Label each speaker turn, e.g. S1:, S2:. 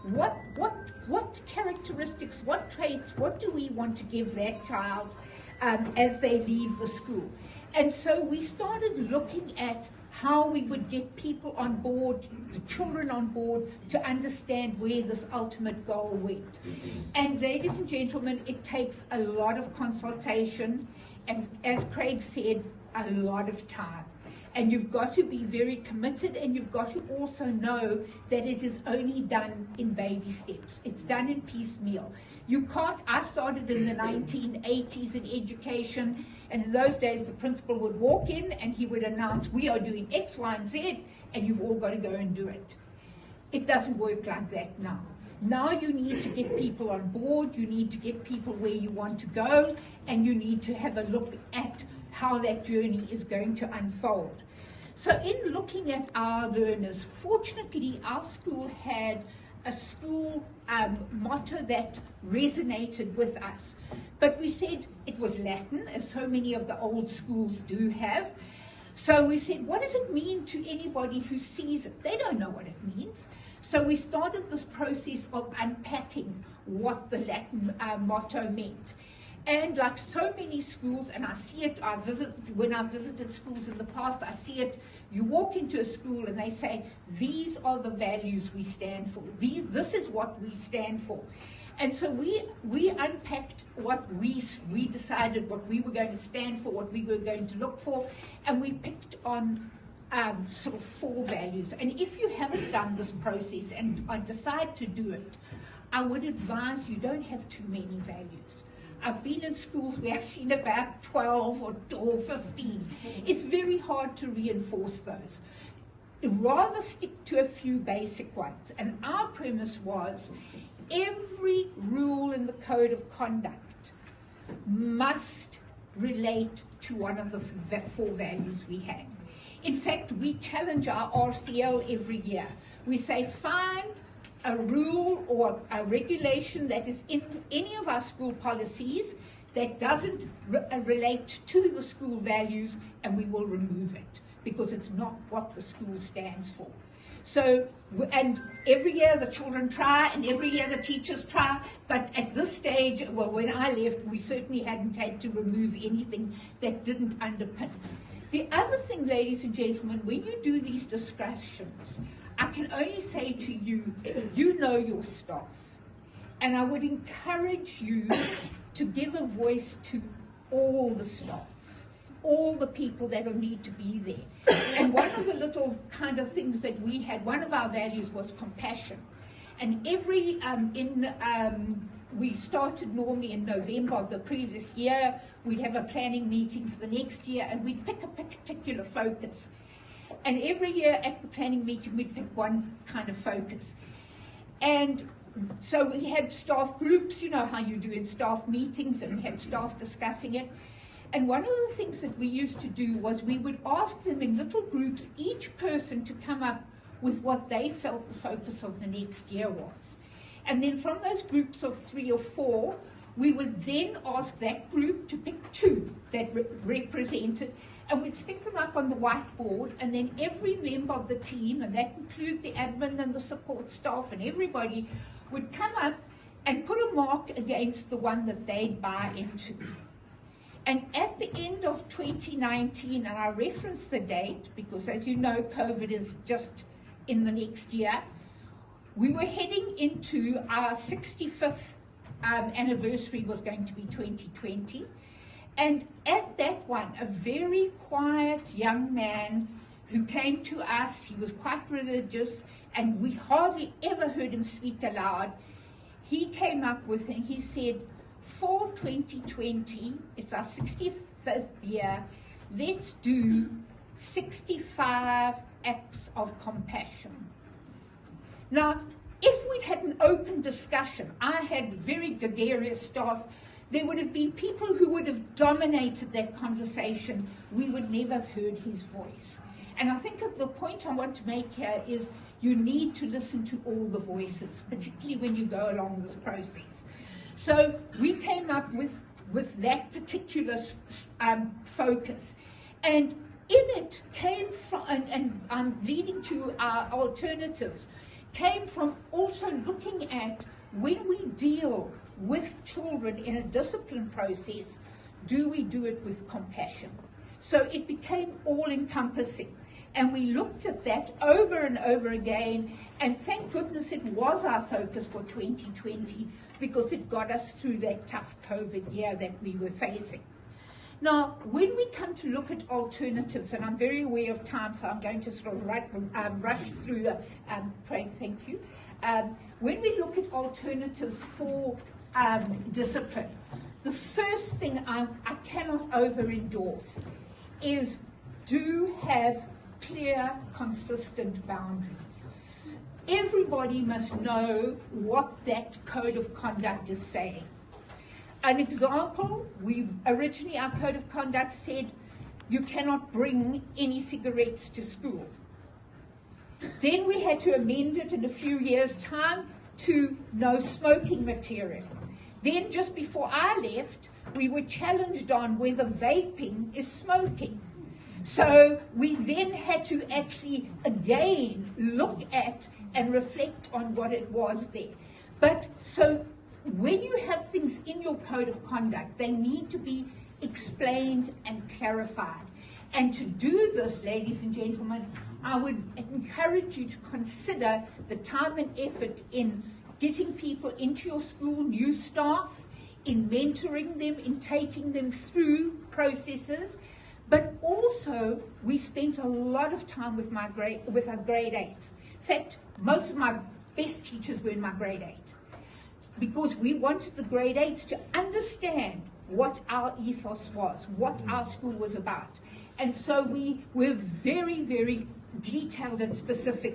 S1: what characteristics, what traits, what do we want to give that child as they leave the school? And so we started looking at how we would get people on board, the children on board, to understand where this ultimate goal went. And ladies and gentlemen, it takes a lot of consultation, and as Craig said, a lot of time. And you've got to be very committed, and you've got to also know that it is only done in baby steps. It's done in piecemeal. You can't, I started in the 1980s in education, and in those days the principal would walk in and he would announce, we are doing X, Y, and Z, and you've all got to go and do it. It doesn't work like that now. Now you need to get people on board, you need to get people where you want to go, and you need to have a look at how that journey is going to unfold. So in looking at our learners, fortunately our school had a school motto that resonated with us. But we said it was Latin, as so many of the old schools do have. So we said, what does it mean to anybody who sees it? They don't know what it means. So we started this process of unpacking what the Latin motto meant. And like so many schools, and I see it, when I've visited schools in the past, I see it, you walk into a school and they say, these are the values we stand for. This is what we stand for. And so we unpacked what we decided what we were going to stand for, what we were going to look for, and we picked on sort of 4 values. And if you haven't done this process and decide to do it, I would advise you don't have too many values. I've been in schools where I've seen about 12 or 15. It's very hard to reinforce those. Rather stick to a few basic ones. And our premise was every rule in the code of conduct must relate to one of the 4 values we had. In fact, we challenge our RCL every year. We say, find a rule or a regulation that is in any of our school policies that doesn't relate to the school values, and we will remove it because it's not what the school stands for. So, and every year the children try, and every year the teachers try, but at this stage, well, when I left, we certainly hadn't had to remove anything that didn't underpin. The other thing, ladies and gentlemen, when you do these discussions, I can only say to you, you know your staff. And I would encourage you to give a voice to all the staff, all the people that will need to be there. And one of the little kind of things that we had, one of our values was compassion. And we started normally in November of the previous year. We'd have a planning meeting for the next year, and we'd pick a particular focus. And every year at the planning meeting, we'd pick one kind of focus. And so we had staff groups, you know how you do in staff meetings, and we had staff discussing it. And one of the things that we used to do was we would ask them in little groups, each person to come up with what they felt the focus of the next year was. And then from those groups of 3 or 4, we would then ask that group to pick 2 that represented, and we'd stick them up on the whiteboard, and then every member of the team, and that includes the admin and the support staff and everybody, would come up and put a mark against the one that they'd buy into. And at the end of 2019, and I reference the date because, as you know, COVID is just in the next year, we were heading into our 65th anniversary was going to be 2020. And at that one, a very quiet young man who came to us, he was quite religious, and we hardly ever heard him speak aloud. He came up with, and he said, for 2020, it's our 65th year, let's do 65 acts of compassion. Now, if we'd had an open discussion, I had very gregarious staff, there would have been people who would have dominated that conversation. We would never have heard his voice. And I think that the point I want to make here is you need to listen to all the voices, particularly when you go along this process. So we came up with that particular focus. And in it came from, and I'm leading to our alternatives, came from also looking at when we deal with children in a discipline process, do we do it with compassion? So it became all-encompassing. And we looked at that over and over again, and thank goodness it was our focus for 2020, because it got us through that tough COVID year that we were facing. Now, when we come to look at alternatives, and I'm very aware of time, so I'm going to sort of rush through, Craig, thank you. When we look at alternatives for discipline, the first thing I cannot over-endorse is do have clear, consistent boundaries. Everybody must know what that code of conduct is saying. An example, originally our code of conduct said you cannot bring any cigarettes to school. Then we had to amend it in a few years' time to no smoking material. Then just before I left, we were challenged on whether vaping is smoking. So we then had to actually again look at and reflect on what it was there. But so when you have things in your code of conduct, they need to be explained and clarified. And to do this, ladies and gentlemen, I would encourage you to consider the time and effort in getting people into your school, new staff, in mentoring them, in taking them through processes. But also, we spent a lot of time with our grade 8s. In fact, most of my best teachers were in my grade 8. Because we wanted the grade 8s to understand what our ethos was, what our school was about. And so we were very, very detailed and specific